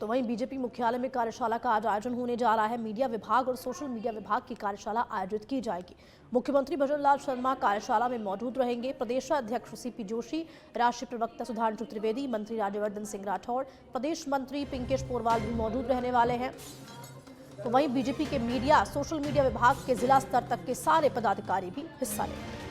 तो वहीं बीजेपी मुख्यालय में कार्यशाला का आज आयोजन होने जा रहा है। मीडिया विभाग और सोशल मीडिया विभाग की कार्यशाला आयोजित की जाएगी। मुख्यमंत्री भजनलाल शर्मा कार्यशाला में मौजूद रहेंगे। प्रदेश अध्यक्ष सीपी जोशी, राष्ट्रीय प्रवक्ता सुधांशु त्रिवेदी, मंत्री राज्यवर्धन सिंह राठौड़, प्रदेश मंत्री पिंकेश पोरवाल भी मौजूद रहने वाले हैं। तो वहीं बीजेपी के मीडिया सोशल मीडिया विभाग के जिला स्तर तक के सारे पदाधिकारी भी हिस्सा लेंगे।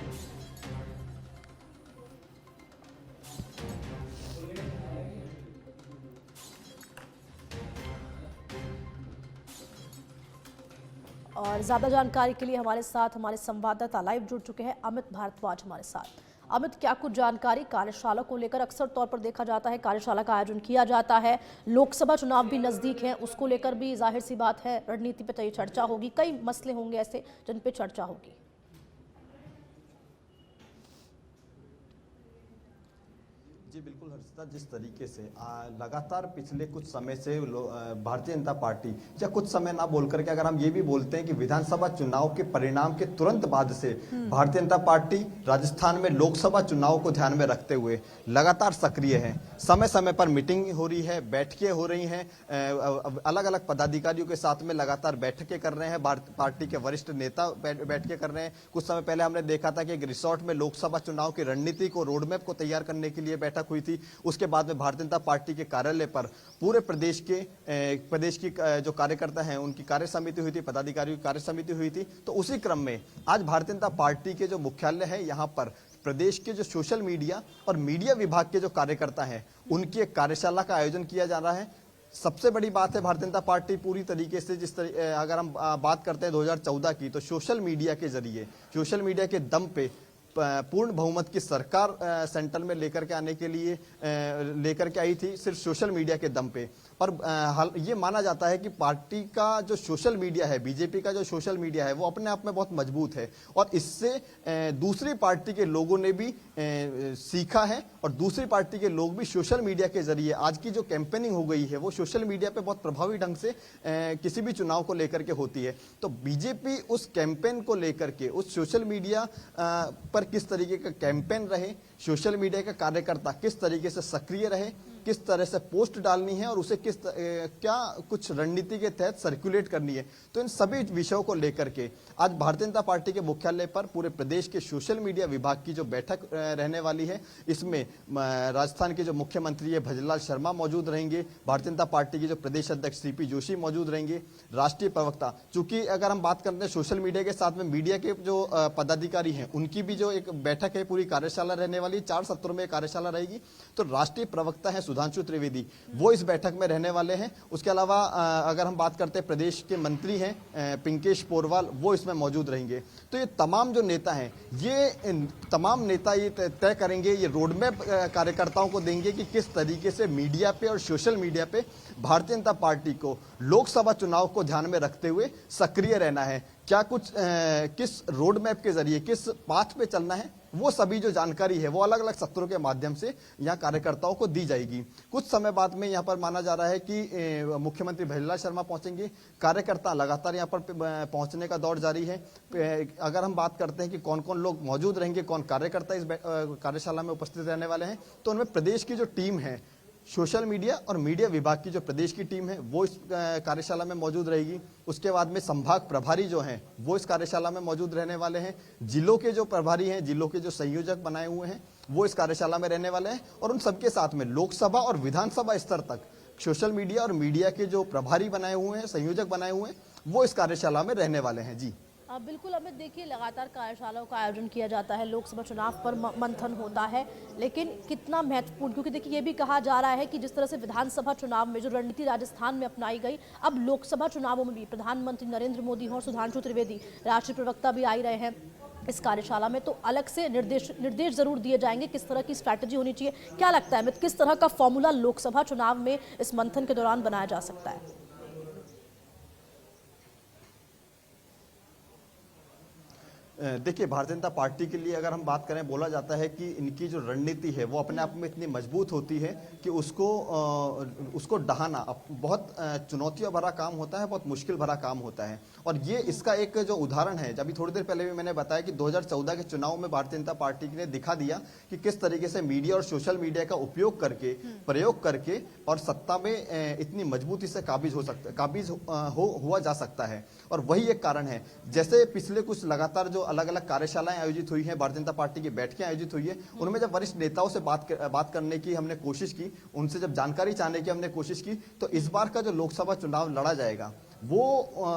और ज्यादा जानकारी के लिए हमारे साथ हमारे संवाददाता लाइव जुड़ चुके हैं अमित भारद्वाज हमारे साथ। अमित, क्या कुछ जानकारी कार्यशाला को लेकर? अक्सर तौर पर देखा जाता है कार्यशाला का आयोजन किया जाता है, लोकसभा चुनाव भी नजदीक है, उसको लेकर भी जाहिर सी बात है रणनीति पे चर्चा होगी, कई मसले होंगे ऐसे जिन पे चर्चा होगी। जी बिल्कुल हर्षिता, जिस तरीके से लगातार पिछले कुछ समय से भारतीय जनता पार्टी या कुछ समय ना बोल करके अगर हम ये भी बोलते हैं कि विधानसभा चुनाव के परिणाम के तुरंत बाद से भारतीय जनता पार्टी राजस्थान में लोकसभा चुनाव को ध्यान में रखते हुए लगातार सक्रिय है। समय समय पर मीटिंग हो रही है, बैठकें हो रही हैं, अलग अलग पदाधिकारियों के साथ में लगातार बैठकें कर रहे हैं। पार्टी के वरिष्ठ नेता बैठकें कर रहे हैं। कुछ समय पहले हमने देखा था कि एक रिसोर्ट में लोकसभा चुनाव की रणनीति को, रोडमैप को तैयार करने के लिए बैठक हुई थी। उसके बाद में भारतीय जनता पार्टी के कार्यालय पर पूरे प्रदेश की जो कार्यकर्ता हैं उनकी कार्य समिति हुई थी, पदाधिकारियों की कार्य समिति हुई थी। तो उसी क्रम में आज भारतीय जनता पार्टी के जो मुख्यालय है यहाँ पर प्रदेश के जो सोशल मीडिया और मीडिया विभाग के जो कार्यकर्ता हैं उनकी एक कार्यशाला का आयोजन किया जा रहा है। सबसे बड़ी बात है भारतीय जनता पार्टी पूरी तरीके से अगर हम बात करते हैं 2014 की, तो सोशल मीडिया के जरिए, सोशल मीडिया के दम पे पूर्ण बहुमत की सरकार सेंट्रल में लेकर के आने के लिए लेकर के आई थी, सिर्फ सोशल मीडिया के दम पे। और ये माना जाता है कि पार्टी का जो सोशल मीडिया है, बीजेपी का जो सोशल मीडिया है वो अपने आप में बहुत मजबूत है और इससे दूसरी पार्टी के लोगों ने भी सीखा है और दूसरी पार्टी के लोग भी सोशल मीडिया के जरिए आज की जो कैंपेनिंग हो गई है वो सोशल मीडिया पे बहुत प्रभावी ढंग से किसी भी चुनाव को लेकर के होती है। तो बीजेपी उस कैंपेन को लेकर के, उस सोशल मीडिया पर किस तरीके का कैंपेन रहे, सोशल मीडिया का कार्यकर्ता किस तरीके से सक्रिय रहे, किस तरह से पोस्ट डालनी है और उसे क्या कुछ रणनीति के तहत सर्कुलेट करनी है, तो इन सभी विषयों को लेकर के आज भारतीय जनता पार्टी के मुख्यालय पर पूरे प्रदेश के सोशल मीडिया विभाग की जो बैठक रहने वाली है, इसमें राजस्थान के जो मुख्यमंत्री है भजनलाल शर्मा मौजूद रहेंगे, भारतीय जनता पार्टी के जो प्रदेश अध्यक्ष सीपी जोशी मौजूद रहेंगे, राष्ट्रीय प्रवक्ता, चूंकि अगर हम बात करते हैं सोशल मीडिया के साथ में मीडिया के जो पदाधिकारी हैं उनकी भी जो एक बैठक है, पूरी कार्यशाला रहने वाली, 4 सत्रों में कार्यशाला रहेगी। तो राष्ट्रीय प्रवक्ता है सुधांशु त्रिवेदी, वो इस बैठक में रहने वाले हैं। उसके अलावा अगर हम बात करते हैं प्रदेश के मंत्री हैं पिंकेश पोरवाल, वो इसमें मौजूद रहेंगे। तो ये तमाम जो नेता हैं, ये तमाम नेता ये तय करेंगे, ये रोडमैप कार्यकर्ताओं को देंगे कि किस तरीके से मीडिया पे और सोशल मीडिया पे भारतीय जनता पार्टी को लोकसभा चुनाव को ध्यान में रखते हुए सक्रिय रहना है, क्या कुछ किस रोडमैप के जरिए किस पाथ पे चलना है, वो सभी जो जानकारी है वो अलग अलग सत्रों के माध्यम से यहाँ कार्यकर्ताओं को दी जाएगी। कुछ समय बाद में यहाँ पर माना जा रहा है कि मुख्यमंत्री भजनलाल शर्मा पहुंचेंगे। कार्यकर्ता लगातार यहाँ पर पहुंचने का दौर जारी है। अगर हम बात करते हैं कि कौन कौन लोग मौजूद रहेंगे, कौन कार्यकर्ता इस कार्यशाला में उपस्थित रहने वाले हैं, तो उनमें प्रदेश की जो टीम है, सोशल मीडिया और मीडिया विभाग की जो प्रदेश की टीम है वो इस कार्यशाला में मौजूद रहेगी। उसके बाद में संभाग प्रभारी जो हैं वो इस कार्यशाला में मौजूद रहने वाले हैं। जिलों के जो प्रभारी हैं, जिलों के जो संयोजक बनाए हुए हैं वो इस कार्यशाला में रहने वाले हैं और उन सबके साथ में लोकसभा और विधानसभा स्तर तक सोशल मीडिया और मीडिया के जो प्रभारी बनाए हुए हैं, संयोजक बनाए हुए हैं, वो इस कार्यशाला में रहने वाले हैं। जी बिल्कुल अमित, देखिए लगातार कार्यशालाओं का आयोजन किया जाता है, लोकसभा चुनाव पर मंथन होता है, लेकिन कितना महत्वपूर्ण, क्योंकि देखिए ये भी कहा जा रहा है कि जिस तरह से विधानसभा चुनाव में जो रणनीति राजस्थान में अपनाई गई, अब लोकसभा चुनावों में भी प्रधानमंत्री नरेंद्र मोदी और सुधांशु त्रिवेदी राष्ट्रीय प्रवक्ता भी आ ही रहे हैं इस कार्यशाला में, तो अलग से निर्देश जरूर दिए जाएंगे किस तरह की स्ट्रैटेजी होनी चाहिए। क्या लगता है अमित, किस तरह का फॉर्मूला लोकसभा चुनाव में इस मंथन के दौरान बनाया जा सकता है? देखिए, भारतीय जनता पार्टी के लिए अगर हम बात करें, बोला जाता है कि इनकी जो रणनीति है वो अपने आप में इतनी मजबूत होती है कि उसको डहाना बहुत चुनौतियों भरा काम होता है, बहुत मुश्किल भरा काम होता है। और ये इसका एक जो उदाहरण है, अभी थोड़ी देर पहले भी मैंने बताया कि 2014 के चुनाव में भारतीय जनता पार्टी ने दिखा दिया कि किस तरीके से मीडिया और सोशल मीडिया का उपयोग करके, प्रयोग करके और सत्ता में इतनी मजबूती से काबिज हुआ जा सकता है। और वही एक कारण है, जैसे पिछले कुछ लगातार जो अलग अलग कार्यशालाएं आयोजित हुई हैं, भारतीय जनता पार्टी की बैठकें आयोजित हुई है, उनमें जब वरिष्ठ नेताओं से बात करने की हमने कोशिश की, उनसे जब जानकारी चाहने की हमने कोशिश की, तो इस बार का जो लोकसभा चुनाव लड़ा जाएगा वो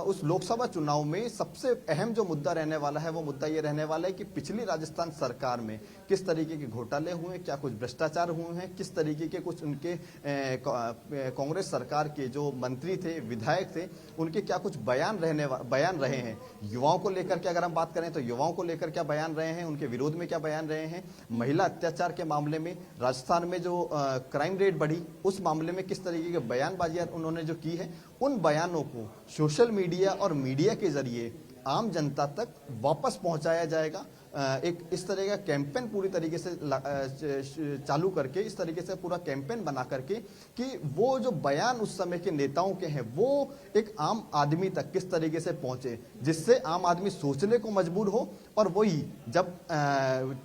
उस लोकसभा चुनाव में सबसे अहम जो मुद्दा रहने वाला है, वो मुद्दा ये रहने वाला है कि पिछली राजस्थान सरकार में किस तरीके के घोटाले हुए, क्या कुछ भ्रष्टाचार हुए हैं, किस तरीके के कुछ उनके कांग्रेस सरकार के जो मंत्री थे, विधायक थे, उनके क्या कुछ बयान रहे हैं। युवाओं को लेकर के अगर हम बात करें तो युवाओं को लेकर क्या बयान रहे हैं, उनके विरोध में क्या बयान रहे हैं, महिला अत्याचार के मामले में राजस्थान में जो क्राइम रेट बढ़ी, उस मामले में किस तरीके के बयानबाजियां उन्होंने जो की है, उन बयानों को सोशल मीडिया और मीडिया के जरिए आम जनता तक वापस पहुंचाया जाएगा। एक इस तरह का कैंपेन पूरी तरीके से चालू करके, इस तरीके से पूरा कैंपेन बना करके कि वो जो बयान उस समय के नेताओं के हैं वो एक आम आदमी तक किस तरीके से पहुंचे, जिससे आम आदमी सोचने को मजबूर हो। और वही जब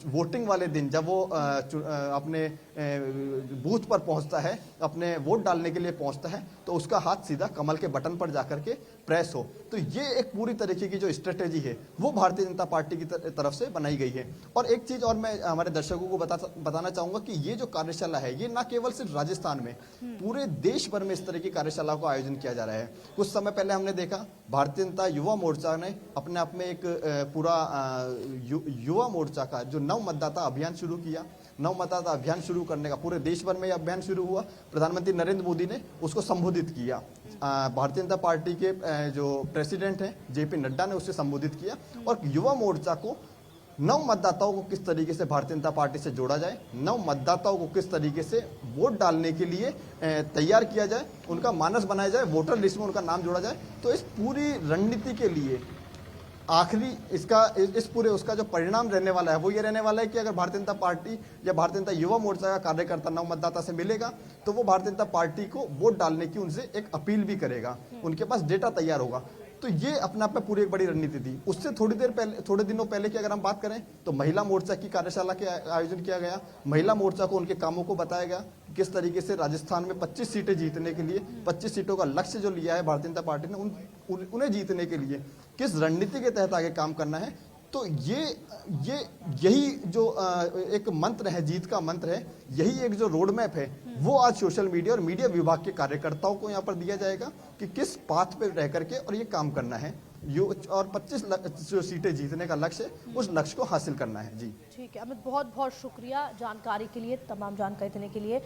वोटिंग वाले दिन जब वो अपने बूथ पर पहुंचता है, अपने वोट डालने के लिए पहुंचता है, तो उसका हाथ सीधा कमल के बटन पर जाकर के प्रेस हो। तो ये एक पूरी तरीके की जो स्ट्रेटेजी है वो भारतीय जनता पार्टी की तरफ से बनाई गई है। और एक चीज और मैं हमारे दर्शकों को बताना चाहूंगा कि ये जो कार्यशाला है, ये ना केवल सिर्फ राजस्थान में, पूरे देश भर में इस तरह की कार्यशालाओं का आयोजन किया जा रहा है। कुछ समय पहले हमने देखा भारतीय जनता युवा मोर्चा ने अपने आप में एक पूरा युवा मोर्चा का जो नव मतदाता अभियान शुरू किया। नव मतदाता अभियान शुरू करने का पूरे देश भर में यह अभियान शुरू हुआ। प्रधानमंत्री नरेंद्र मोदी ने उसको संबोधित किया। भारतीय जनता पार्टी के जो प्रेसिडेंट हैं जेपी नड्डा ने उससे संबोधित किया। और युवा मोर्चा को नव मतदाताओं को किस तरीके से भारतीय जनता पार्टी से जोड़ा जाए, नव मतदाताओं को किस तरीके से वोट डालने के लिए तैयार किया जाए, उनका मानस बनाया जाए, वोटर लिस्ट में उनका नाम जोड़ा जाए। तो इस पूरी रणनीति के लिए आखिरी इस पूरे उसका जो परिणाम रहने वाला है वो ये रहने वाला है कि अगर भारतीय जनता पार्टी या भारतीय जनता युवा मोर्चा का कार्यकर्ता नव मतदाता से मिलेगा तो वो भारतीय जनता पार्टी को वोट डालने की उनसे एक अपील भी करेगा, उनके पास डेटा तैयार होगा। तो ये अपने आप में पूरी एक बड़ी रणनीति थी। उससे थोड़े दिनों पहले की अगर हम बात करें तो महिला मोर्चा की कार्यशाला के आयोजन किया गया। महिला मोर्चा को उनके कामों को बताया गया, किस तरीके से राजस्थान में 25 सीटें जीतने के लिए 25 सीटों का लक्ष्य जो लिया है भारतीय जनता पार्टी ने, उन्हें जीतने के लिए किस रणनीति के तहत आगे काम करना है। तो यही जो एक मंत्र है, जीत का मंत्र है, यही एक जो रोड मैप है वो आज सोशल मीडिया और मीडिया विभाग के कार्यकर्ताओं को यहाँ पर दिया जाएगा कि किस पाथ पे रह करके और ये काम करना है और 25 जो सीटें जीतने का लक्ष्य, उस लक्ष्य को हासिल करना है। जी ठीक है अमित, बहुत बहुत शुक्रिया जानकारी के लिए, तमाम जानकारी देने के लिए।